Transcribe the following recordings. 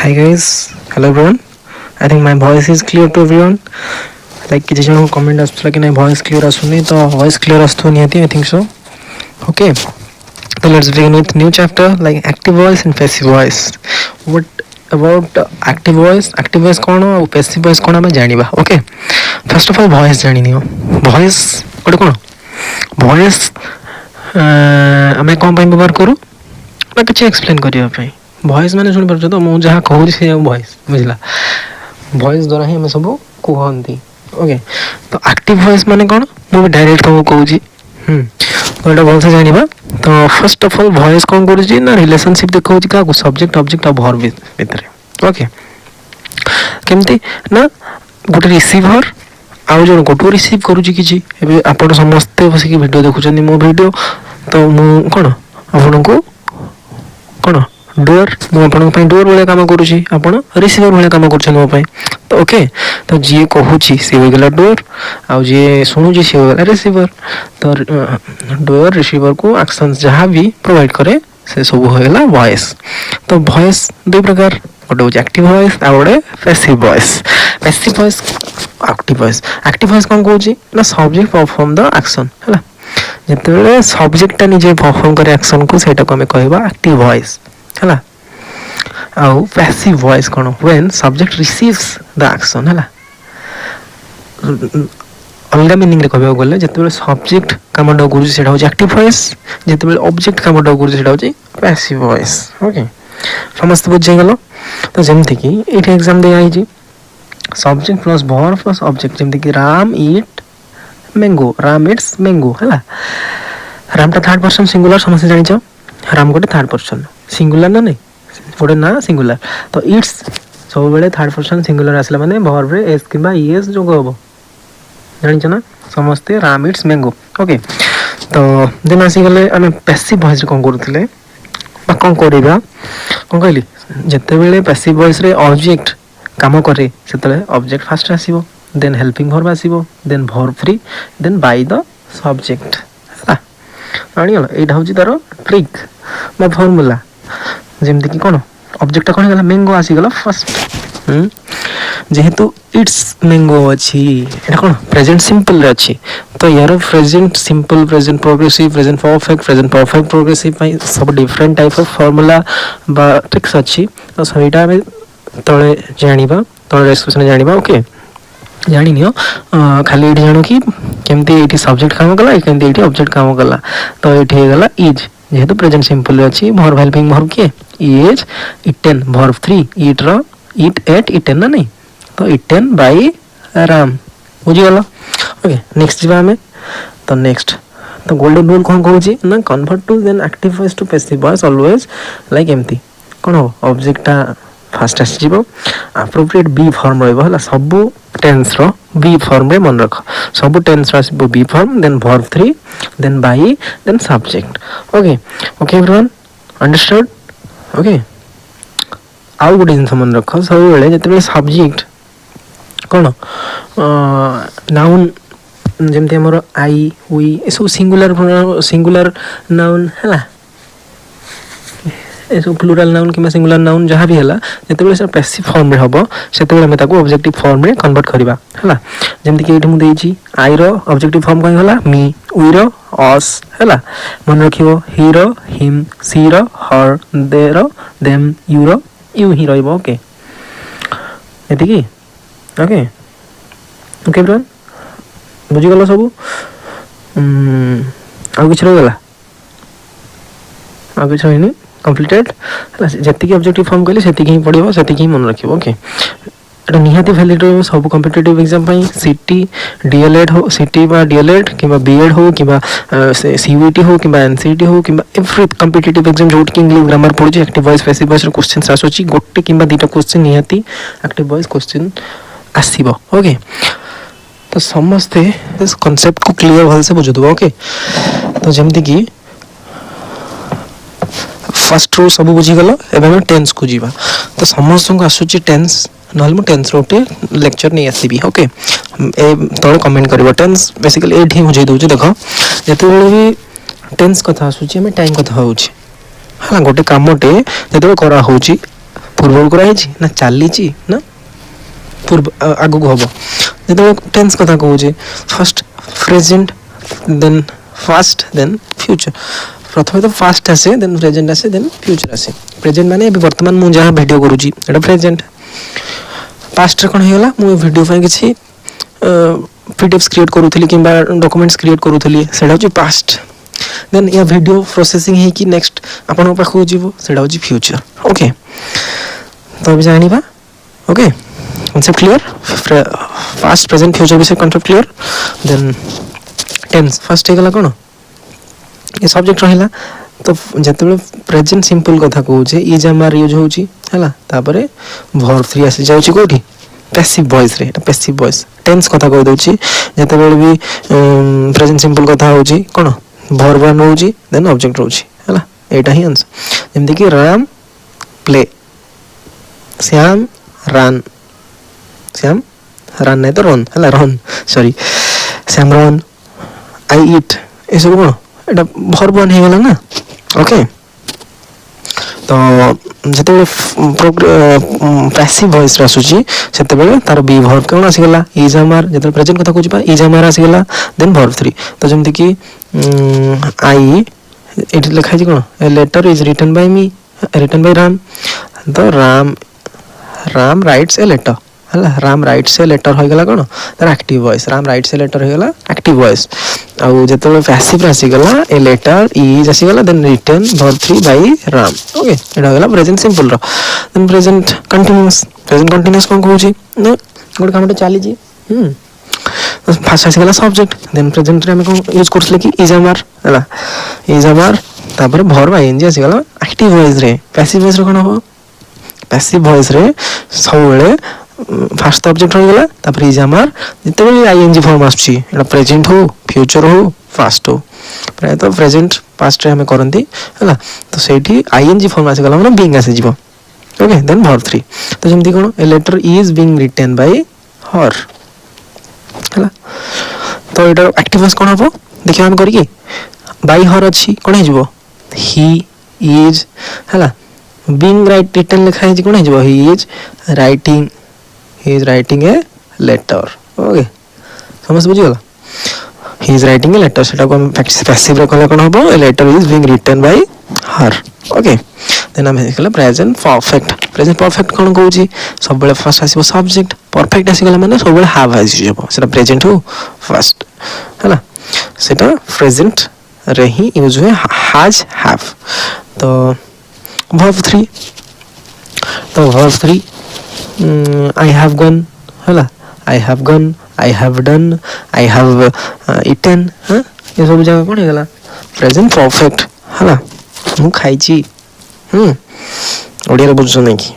Hi guys, hello everyone. I think my voice is clear to everyone. Like किसी जन को comment आसुला कि नहीं voice clear आसुनी तो voice clear आसुतो नहीं आती I think so. Okay, so let's begin with new chapter like active voice and passive voice. What about active voice? Active voice कौन हो और passive voice कौन हमें जानिबा. Okay, first of all voice जानी neo. Voice कोटे कौन? Voice हमें कौन पाइन व्यवहार करूँ? मैं किसी explain करियो पाइन. भॉइस मैंने शुणी पार्छ तो मु जहाँ कहूँ से भॉइस बुझला भॉइस द्वारा ही हमें सब कहती. ओके तो एक्टिव भॉइस माने कौन मुझे डायरेक्ट तुमको कहूँ तो ये भलसे जाना. तो फर्स्ट ऑफ ऑल भॉइस कौन करुँच ना रिलेशनशिप देखा क्या सब्जेक्ट ऑब्जेक्ट और वर्ब भितर. ओके केमती ना गोटे रिसीभर आउ जन गोटे रिसीव करुँची किसी आप समस्ते बसिक वीडियो देखुं मो वीडियो तो मु कौन आपन को कौन डोर मुझे डोर भाई कम करुँची आप रिसीवर भाई कम कर मो तो ओके तो जी कहूँ सी हो गला डोर आउ जी शुणुची सी हो गला रिसीवर. तो डोर रिसीवर को एक्शन जहाँ भी प्रोवाइड करे से सब हो गला वॉइस. तो वॉइस दो प्रकार गोटे हूँ एक्टिव वॉइस आ गोटे passive voice. Passive voice active voice कौन कहूँ ना सब्जेक्ट परफॉर्म द एक्शन है जिते सब्जेक्टा निजे परफॉर्म करे एक्शन को सेटा को हमें कहवा एक्टिव वॉइस है. आउ पैसिव वॉइस कौन when subject receives the action है. अलग मीनिंग रे कहबा गले जिते सब्जेक्ट काम करूँ से एक्टिव वॉइस जिते ऑब्जेक्ट काम करूँ से पैसिव वॉइस. ओके समस्त बुझीगल. तो जमती कि ये exam they I subject plus verb plus object जमती कि राम ईट मैंगो राम इट्स मैंगो है. रामटा थर्ड पर्सन सिंगुलर समस्त जानिछ राम गोटे थर्ड पर्सन सिंगुलर ना नहीं गोटे ना सिंगुलर. तो इट्स सब बेले थर्ड पर्सन सिंगुलर आसला माने वर्ब रे एस किबा ईएस जो हम जानिछ ना समस्ते राम इट्स मैंगो. ओके तो देन आसीगले आम पैसिव वॉइस कौन करूँ कौन करवा कौन कहली जिते बेले पैसिव वॉइस रे ऑब्जेक्ट काम करे से ऑब्जेक्ट फास्ट आसीबो देन हेल्पिंग वर्ब आसीबो then verb three then by the subject है. जानिगल एटा होची तार ट्रिक बा फॉर्मूला जेमती कि कौन ऑब्जेक्ट कौन गला मैंगो आसीगला फर्स्ट जेहेतु इट्स मैंगो अच्छी एटा कौन प्रेजेंट सिंपल रे अच्छी तो यार present simple present progressive present perfect progressive सब डिफरेंट टाइप ऑफ फॉर्मूला बा ट्रिक्स अच्छी. तो सहीटा हमें तले जानिबा तले डिस्कशन जानिबा. ओके जानी नियो खाली ये जानो कि केमती ये सब्जेक्ट काम कला केमती ये ऑब्जेक्ट काम कला. तो ये गला इज जेहेतु प्रेजेंट सिंपल अच्छी वर्ब हेल्पिंग वर्ब किए इज इटेन वर्ब 3 ईट रो ईट एट इटेन ना नहीं तो इटेन बाय राम बुझीगल. ओके नेक्स्ट जीवा हमें. तो नेक्स्ट तो गोल्डन रूल कौन कहूँ ना convert to then active voice to passive voice always like एमती कौन हो ऑब्जेक्टा फास्ट आसीज अप्रोप्रिएट बी फॉर्म रहा सब टेन्स रो बी फॉर्म रे मन रख सब टेन्स रो be form then verb 3 then by then subject. Okay okay everyone understood. Okay आउ गोटे जिन मन रख सब बेले जिते सब्जेक्ट कौन नाउन जमती आमर आई वी ये सब सिंगुलर नाउन है सब प्लूराल नाउन कि सिंगुलर नाउन जहाँ भी है जिते से पैसिव फॉर्म रे हम से ऑब्जेक्टिव फॉर्म रे कन्वर्ट करवा है. जमती कि मुझे आई रो ऑब्जेक्टिव फॉर्म कहीं गला मी वी रो अस है मन रखियो ही रो हिम सी रो हर दे रो देम यू रो यू ही रहिबो. ओके एतिकी ओके ओके एवरीवन बुझीगल सब आ किछ रहिगला आ किछ होइनी कंप्लीटेड जी ऑब्जेक्टिव फॉर्म कहली से ही पढ़ो से ही मन रखियो. ओके एटा निहाती वैलिड रहिबो सब कॉम्पिटिटिव एग्जाम पई सीटी डीएलएड हो सीटी बा डीएलएड किबा बीएड हो किबा सीयूईटी हो किबा एनसीईटी हो किबा एवरी कॉम्पिटिटिव एग्जाम जोट कि इंग्लिश ग्रामर पढुची एक्टिव वॉइस पैसिव वॉइस रो क्वेश्चन आसुची गोटे किबा दुटा क्वेश्चन निहाती एक्टिव वॉइस क्वेश्चन आसीबो. ओके तो समस्ते इस कांसेप्ट को क्लियर भल से बुझुदबो. ओके तो जेमती कि फर्स्ट रो सब बुझीगल एवं टेन्स को जीवा. तो समस्त को आसुची टेन्स ना टेन्स रोटे लेक्चर नहीं आसबि. ओके तले कमेंट कर टेन्स बेसिकली एट ही बुझे दूचे देख जिते भी टेन्स कथा आसुची टाइम कथा होउची है गोटे कामटे जो करा पूर्व कराई ना चली ना पूर्व आगु हम जो टेंस कथा कहूँ first present then past then future प्रथम तो फास्ट आसे देन प्रेजेंट आसे देन फ्यूचर आसे प्रेजेंट माने वर्तमान मु जहाँ वीडियो करूची एटा प्रेजेंट पास्ट रे कोन हेला मु वीडियो फाइ किछि पीडीएफ्स क्रिएट करूथली किबा डॉक्यूमेंट्स क्रिएट करूथली सेटा होची पास्ट देन या वीडियो प्रोसेसिंग हे कि नेक्स्ट आपन पाखु जीवो सेटा होची फ्यूचर ओके तो अभी जानिबा okay concept clear past present future विषय concept clear then tense first हेगला कोन ये सब्जेक्ट रहिला तो जतबे प्रेजेंट सिंपल कथा कहू छे इज आर यूज होची हला तापरे वर्ब 3 आसी जाउची कोठी पैसिव वॉइस रे एटा पैसिव वॉइस टेंस कथा कह दोची जतबे भी प्रेजेंट सिंपल कथा होची कोन वर्ब 1 होची देन ऑब्जेक्ट होची हला एटा ही आंसर जेमति कि Ram play Shyam run Shyam run नहीं तो रन हला run sorry Shyam run I eat a सब कोन एटा वर्ब 1 हे गेला ना ओके तो जते पैसिव वॉइस आसुची सेते बेले तार बी वर्ब कोन आसी गेला इज आर जते प्रेजेंट कथा कहू बा इज आर आसी गेला देन वर्ब 3 तो जेमति कि आई इट लिखा छी कोन a letter is written by me written by Ram तो राम राइट्स ए लेटर हला राम राइट्स ए लेटर हो गेला कोन तार active voice Ram writes a letter हो गेला एक्टिव वॉइस आ जते पैसिव आसी गेला ए लेटर इज आसी गेला then written verb 3 by Ram okay एटा हो गेला प्रेजेंट सिंपल रो देन प्रेजेंट कंटीन्यूअस कोन कहू छी न गोड कामटा चाली जी फर्स्ट आसी गेला सब्जेक्ट देन प्रेजेंट रे हम कोन यूज करसले कि इज आर हला इज आर तापर वर्ब आईएनजी आसी गेला एक्टिव वॉइस रे पैसिव वॉइस रे कोन हो पैसिव वॉइस रे सब बेले फर्स्ट ऑब्जेक्ट हो गेला तापर इज आर जते भी आईएनजी फॉर्म आछी एटा प्रेजेंट हो फ्यूचर हो फास्ट हो प्राय तो प्रेजेंट पास्ट रे हम करंती हला तो सेठी आईएनजी फॉर्म आसी गेला माने बीइंग आसी जीवो ओके देन वर्ब 3 तो जेमति कोन a letter is being written by her हला तो एटा एक्टिव वॉइस कोन हबो देखियो हम करी बाय हर अछि कोन हे जीवो ही इज हला बीइंग राइट रिटन लिखा है कोन हे जीवो he is writing a letter okay समझ बुझी गला he is writing a letter सेटा को हम पैसिव रे कहले कोन हबो a letter is being written by her okay then हम देखला प्रेजेंट परफेक्ट कोन कहू छी सब बेले फर्स्ट आसीबो सब्जेक्ट परफेक्ट आसी गेला माने सब बेले हैव आसी जबो सेटा प्रेजेंट हो फर्स्ट हैला सेटा प्रेजेंट रे ही यूज हुए हैज हैव तो वर्ब 3 I have gone हला I have gone I have done I have eaten ये सब जगह कोन हेगला प्रेजेंट परफेक्ट हला मु खाई छी ओडिया रे बुझो नै की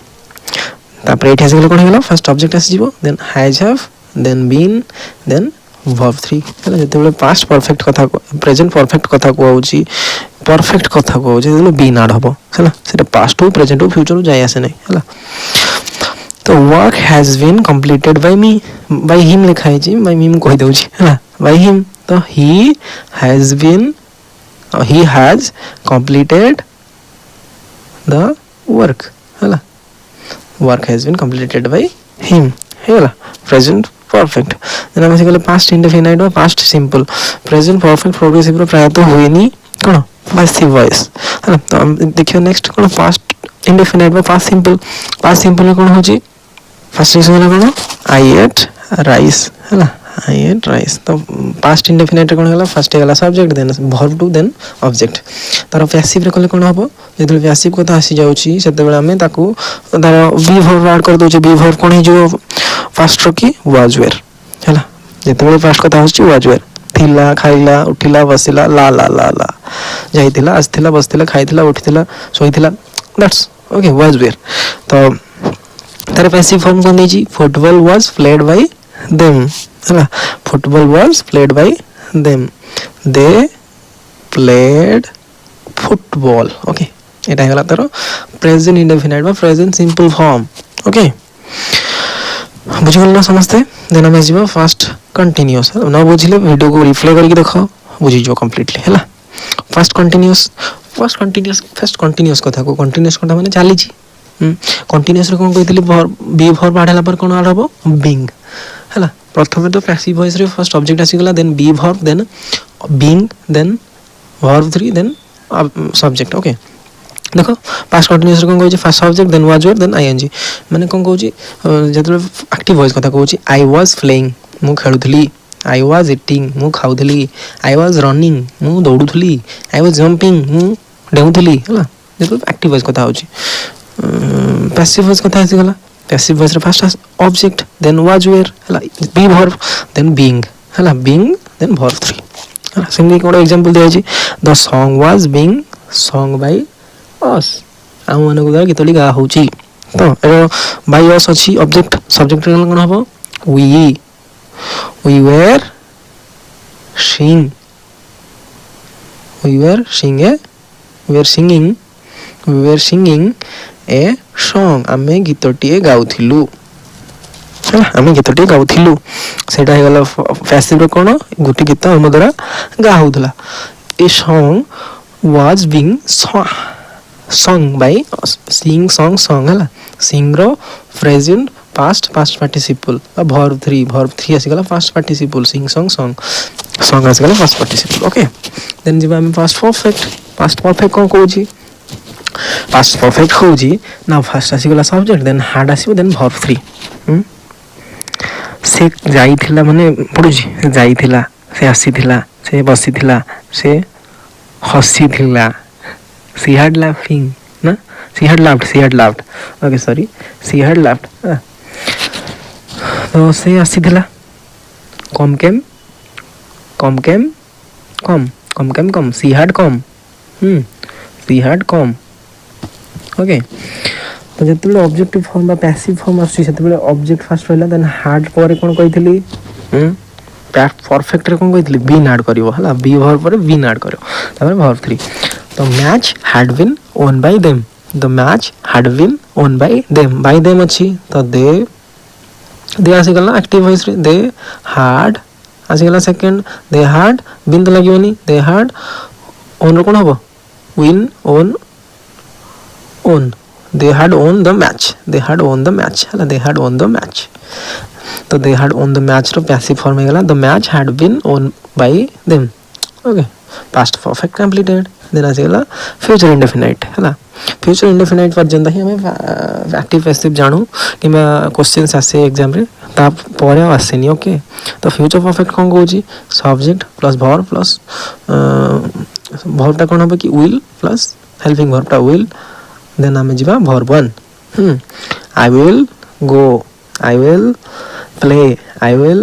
तापर एठी आसे गेला कोन हेगला फर्स्ट ऑब्जेक्ट आसी जीवो then has have then been then verb 3 हला जते बेले पास्ट परफेक्ट कथा प्रेजेंट परफेक्ट कथा कहउची परफेक्ट कथा कहउची जते बीन ऐड हबो हला सेटा पास्ट हो प्रेजेंट हो फ्यूचर हो जाय आसे नै हला तो work has been completed by me by him लिखा है जी बाय मी मु कहि दउ छी हला बाय हिम तो he has completed the work हला work has been completed by him हला प्रेजेंट परफेक्ट देन हम से पास्ट इंडेफिनाइट और past simple present perfect progressive रो प्राय तो होइनी कोन पैसिव वॉइस हला तो हम देखियो नेक्स्ट कोन पास्ट इंडेफिनाइट और पास्ट सिंपल कोन होची फर्स्ट इज कोन आई एट राइस हला आई एट राइस तो पास्ट इंडेफिनाइट कोन हला फर्स्ट हला subject then verb two then object तार पैसिव रे कोले कोन हबो जेतले पैसिव कथा आसी जाउची सेते बेला हमें ताकू तार बी वर्ब ऐड कर दोचे बी वर्ब कोन हे जो फर्स्ट रो की वाज वेयर हला जेते बेला फर्स्ट कथा आसी वाज वेयर थिला खाइला उठिला बसिला ला ला ला ला जाइतिला आस्थिला बसतिला खाइतिला उठितिला सोइतिला दैट्स ओके वाज वेयर तो तार पैसिव फॉर्म कोन देजी football was played by them हला football was played by them they played football okay एटा हला तार प्रेजेंट इंडेफिनाइट बा प्रेजेंट सिंपल फॉर्म ओके बुझि गेल ना समझते देन हम जीवा फर्स्ट कंटीन्यूअस ना बुझिले वीडियो को रिप्ले करके देखो बुझि जो कंप्लीटली हला फर्स्ट कंटीन्यूअस कथा को कंटीन्यूअस कथा माने चाली छी कंटीन्यूअस रे कोन कहितली बी वर्ब आड हला पर कोन आड हबो बीइंग हला प्रथमे तो पैसिव वॉइस रे फर्स्ट ऑब्जेक्ट आसी गला then be verb then being then verb 3 then subject okay देखो पास्ट कंटीन्यूअस रे कोन कहू छी first subject then was were then ING माने कोन कहू छी जेतले एक्टिव वॉइस कथा कहू छी आई वाज प्लेइंग मु खेलुथली आई वाज ईटिंग मु खाउथली आई वाज रनिंग मु दौड़ुथली आई वाज जंपिंग मु डेउथली हला जेतले एक्टिव वॉइस कथा होची पैसिव वॉइस कथा आसी गला पैसिव वॉइस रे first object then was were हला बी वर्ब देन बीइंग हला बीइंग देन वर्ब 3 हला सिंगली कोन एग्जांपल दिया छी the song was being song by us आ मन को द्वारा गीतली गा होची तो एरो बाय अस अछि ऑब्जेक्ट सब्जेक्ट रे कोन हबो we were singing a song आमे गीतटिए गाउथिलु आमे गीतटिए गाउथिलु सेटा हे गला पैसिव रे कोन गुटी गीत हम द्वारा गा होतला ए song was being sung by sing song हला sing रो present past participle verb 3 आसी गला past participle sing song आसी गला past participle ओके देन जिबा हम past perfect कोन कहू छी past perfect कहू छी ना फर्स्ट आसी गला सब्जेक्ट देन had आसीबो देन verb 3 से जाईथिला माने पडू छी जाईथिला से आसीथिला से बसीथिला से हसीथिला she had laughing ना she had laughed okay sorry she had laughed तो से आसीथिला कम she had come ओके तो जेतबेले ऑब्जेक्टिव फॉर्म बा पैसिव फॉर्म आसी सेतबेले ऑब्जेक्ट फर्स्ट रहला देन हार्ड पर कोन कहितली परफेक्ट रे कोन कहितली बीन ऐड करिवो हला बी वर्ब पर बीन ऐड करिवो तापर वर्ब 3 तो match had been won by them the match had been won by them अछि तो दे आसी गला एक्टिव वॉइस रे दे हैड आसी गला सेकंड दे हैड बीन तो लागिवनी दे हैड ओन रो कोन हबो win own they had won the match हला they had won the match तो they had won the match रो पैसिव फॉर्म हे गला the match had been won by them okay past perfect completed then आसी गला future indefinite हला future indefinite पर्यंत ही हमें एक्टिव पैसिव जानू कि क्वेश्चंस आसे एग्जाम रे ता परे आसेनी ओके तो फ्यूचर परफेक्ट कोन कहू छी subject plus verb plus verb ता कोन हो कि will प्लस हेल्पिंग वर्ब ता will देन आमे जिबा verb 1 I will go I will play I will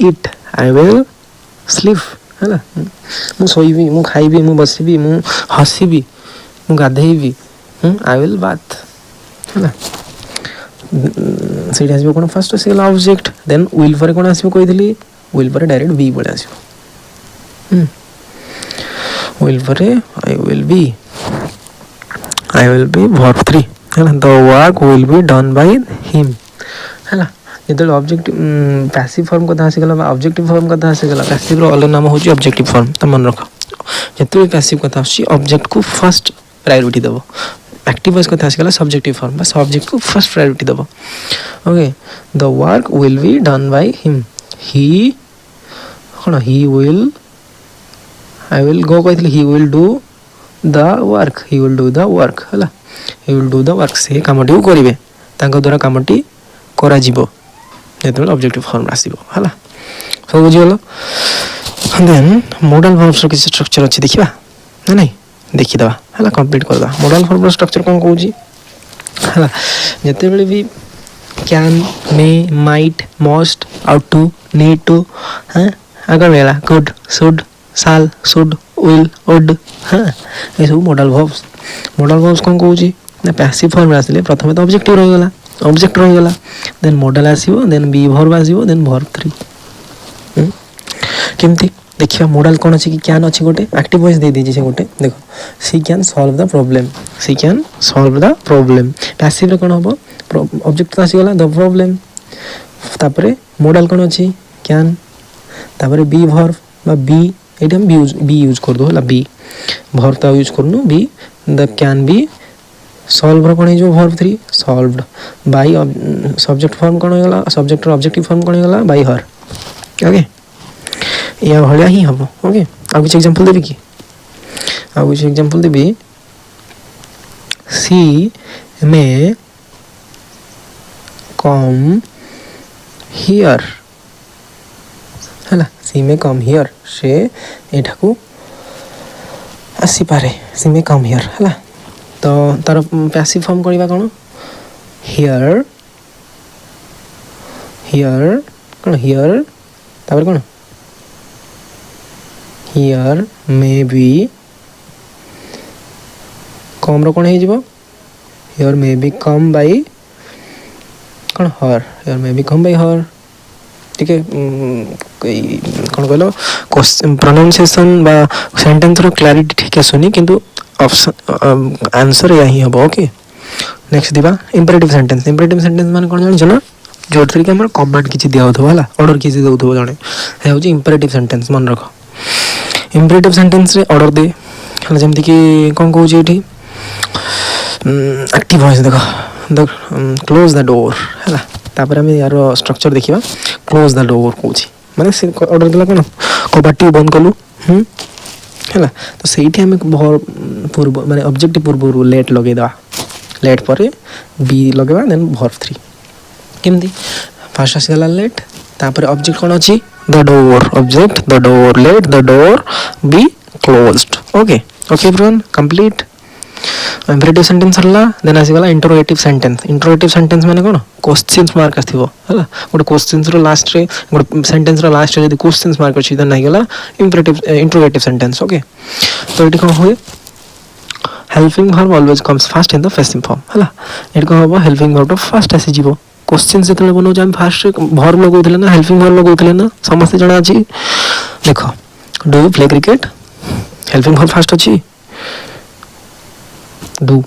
eat I will sleep हला मु सोइबी मु खाइबी मु बसिबी मु हसीबी मु गाधेइबी I will bath हला सेठी आसीबो कोन first single object then will पर कोन आसीबो कहितली will पर डायरेक्ट be पळे आसीबो will पर I will be verb 3 हला the work will be done by him हला जेतल ऑब्जेक्टिव पैसिव फॉर्म कथा आसी गला ऑब्जेक्टिव फॉर्म कथा आसी गला पैसिव रो अलग नाम होची ऑब्जेक्टिव फॉर्म त मन रखो जेतल पैसिव कथा आसी ऑब्जेक्ट को फर्स्ट प्रायोरिटी देबो एक्टिव वॉइस कथा आसी गला सब्जेक्टिव फॉर्म बस ऑब्जेक्ट को फर्स्ट प्रायोरिटी देबो okay the work will be done by him he will I will go कहितली he will do the work हला he will do the work से कामटी करिवे तांको द्वारा कामटी करा जिवो जेतबे ऑब्जेक्टिव फॉर्म आसीबो हला सब बुझि गेलो देन मॉडल वर्ब्स रो किछ स्ट्रक्चर अछि देखिबा नै देखि दबा हला कंप्लीट करबा मॉडल वर्ब रो स्ट्रक्चर कोन कहू छी हला जेतेबेले भी can may might must ought to need to अगर वेला could should shall should will would ए सब मॉडल वर्ब्स कोन कहू छी ना पैसिव फॉर्म आसीले प्रथमे तो ऑब्जेक्टिव रहि गला देन मॉडल आसीबो देन बी वर्ब आसीबो देन वर्ब 3 केमती देखिया मॉडल कोन अछि कि कैन अछि गोटे एक्टिव वॉइस दे दीजी से गोटे देखो she can solve the problem passive रे कोन होबो ऑब्जेक्ट आसी गला द प्रॉब्लम तापरे मॉडल कोन अछि कैन तापरे बी वर्ब बा बी एटा हम बी यूज कर दो हला बी वर्ब ता यूज करनु be the can be solve कौन हो verb 3 solved by subject form कौन हो सब्जेक्ट ऑब्जेक्टिव फॉर्म कौन हो बाय हर ओके या भलिया ही हम ओके आ कुछ एग्जांपल देबी कि आ कुछ example Devi C may come here है सी मे कम हियर से एठा को आसी पारे सी मे कम हियर है तो तार पैसिव फॉर्म करवा कौन हियर हियर कौन हियर तापर कौन हियर मे बी कम रो कौन है जीवो here may be come by कौन her here may be come by her ठीक है कौन कहलो क्वेश्चन प्रोनाउंसिएशन बा सेंटेंस रो क्लैरिटी ठीक है सुनी किंतु ऑप्शन आंसर यही हम ओके नेक्स्ट दिबा इंपेरेटिव सेंटेंस माने कोन जानि छना जो तरीके हमर कमांड किछि दिया होथो हला ऑर्डर किछि दउथो जाने हे होची इंपेरेटिव सेंटेंस मन रखो इंपेरेटिव सेंटेंस रे ऑर्डर दे हला जेमति कि कोन कहू छी एठी एक्टिव वॉइस देखो क्लोज द डोर हला तापर हम यार स्ट्रक्चर देखिबा क्लोज द डोर कहू छी माने से ऑर्डर दिला कोन कबाटी बंद कलु है तो सही आम पूर्व माने ऑब्जेक्टिव पूर्व लेट लगे दवा लेट पर बी लगे देन वर्ब 3 केमती फास्ट आसीगला लेट तापर ऑब्जेक्ट कौन अच्छी the door object the door let the door be closed okay okay everyone complete imperative sentence हल्ला देन आसीगला इंटरोगेटिव सेंटेंस माने कोन क्वेश्चंस मार्क आथिबो हला गोटे क्वेश्चंस रो लास्ट रे गोटे सेंटेंस रो लास्ट रे यदि क्वेश्चंस मार्क अछि देन आइगला इंटरोगेटिव सेंटेंस ओके तो एटी कोन होय helping verb always comes first in the passive form हला एटी कोन होबो हेल्पिंग वर्ब तो फर्स्ट आसी जीवो क्वेश्चन से तले बनो जाम फर्स्ट वर्ब लगौथिले ना हेल्पिंग वर्ब लगौथिले ना समस्त जणा अछि देखो do you play cricket helping verb first अछि डू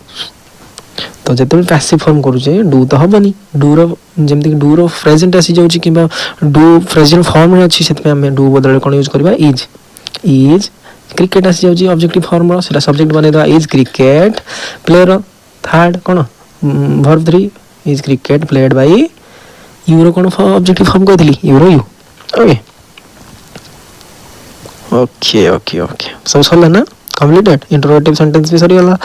तो जते पैसिव फॉर्म करूचे डू तो हबनी डू रो जेमति डू रो प्रेजेंट आसी जाउची किबा डू प्रेजेंट फॉर्म रे अछि सेतमे हम डू बदले कोन यूज करबा इज क्रिकेट आसी जाउची ऑब्जेक्टिव फॉर्म रो सेटा सब्जेक्ट बने दवा इज क्रिकेट प्ले रो थर्ड कोन verb 3 is cricket played by you रो कोन ऑब्जेक्टिव फॉर्म कहथली यू रो you okay okay okay okay सब सला ना कंप्लीटेड इंटरोगेटिव सेंटेंस भी सरी गला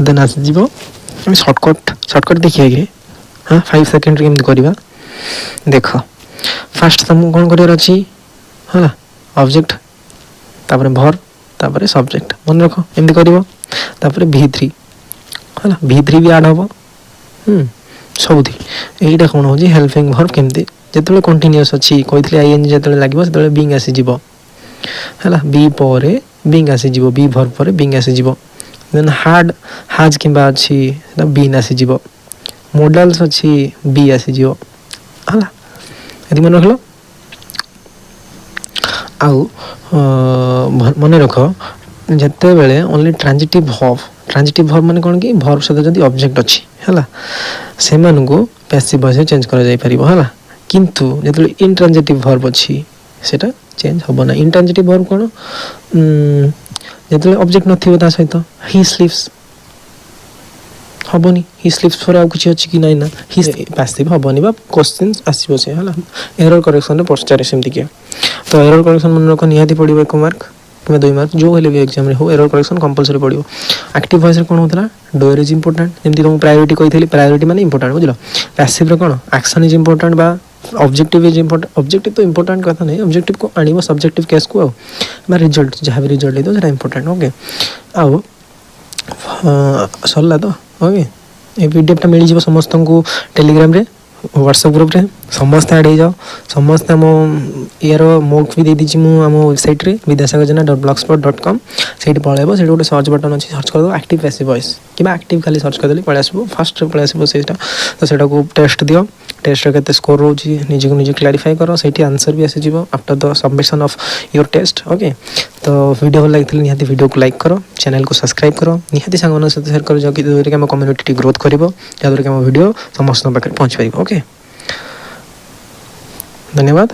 देन आसी जीवो हम शॉर्टकट देखिए कि हां 5 सेकंड रे केम करबा देखो फर्स्ट तुम कोन करियर अछि हला ऑब्जेक्ट तापर वर्ब तापर सब्जेक्ट मन रखो एमदी करबो तापर v3 हला v3 भी ऐड होबो सबथि एटा कोन हो जी हेल्पिंग वर्ब केमती जेतले कंटीन्यूअस अछि कहितले आईएनजी जेतले लागबो सेतले बीइंग आसी जीवो हला बी परे बीइंग आसी जीवो बी वर्ब परे बीइंग आसी जीवो देन हार्ड हाज किबा अछि ना बीन आसी जीवो मॉडल्स अछि बी आसी जीवो हला यदि मन रखलो आउ मने रखो जते बेले ओनली ट्रांजिटिव वर्ब माने कोन कि वर्ब सहित जदी ऑब्जेक्ट अछि हला से मानु को पैसिव वॉइस चेंज करा जाय परिबो हला किंतु जते इंट्रांजिटिव वर्ब अछि सेटा चेंज होबो ना इंट्रांजिटिव वर्ब कोन जते ऑब्जेक्ट नथिबो ता सहित ही स्लीप्स हबोनी ही स्लीप्स फॉर आउ कुछ अछि कि नै ना ही पैसिव हबोनी बा क्वेश्चंस आसीबो से हला एरर करेक्शन रे पछचारे सेमति के तो एरर करेक्शन मन रखो निहाती पड़िबो 1 मार्क कि 2 मार्क जो हेले भी एग्जाम रे हो एरर करेक्शन कंपलसरी पड़िबो एक्टिव वॉइस रे कोन होतला डोर इज इंपोर्टेंट जेमति तुम प्रायोरिटी कहिथली प्रायोरिटी माने इंपोर्टेंट बुझलो पैसिव रे कोन एक्शन इज इंपोर्टेंट बा ऑब्जेक्टिव इज इंपोर्टेंट ऑब्जेक्टिव तो इंपोर्टेंट कथा नहीं ऑब्जेक्टिव को आनिबो सब्जेक्टिव केस को बा रिजल्ट जहां भी रिजल्ट लेतो सेटा इंपोर्टेंट ओके आउ सरला तो ओके ए पीडीएफ टा मिली जीवो समस्त को टेलीग्राम रे व्हाट्सएप ग्रुप रे समस्त ऐड हो जाओ समस्त हम यार मॉक भी दे दीची मु हम वेबसाइट रे vidyasagajena.blogspot.com सेठी पळेबो सेठी गोटे सर्च बटन अछि सर्च कर दो एक्टिव पैसिव वॉइस किबा एक्टिव खाली सर्च कर देली पळे आसीबो फर्स्ट रे पळे आसीबो सेटा तो सेटा को टेस्ट दियो टेस्ट रे केते स्कोर रोजी निजे को निजे क्लैरिफाई करो सेठी आंसर भी आसी जीवो after the submission of your test okay तो वीडियो भल लागितले निहाती वीडियो को लाइक करो चैनल को सब्सक्राइब करो निहाती संगन से शेयर करो जकि दोरे के हम कम्युनिटी ग्रोथ करिवो जादर के हम वीडियो समस्त पाखे पहुंच पाइबो ओके धन्यवाद।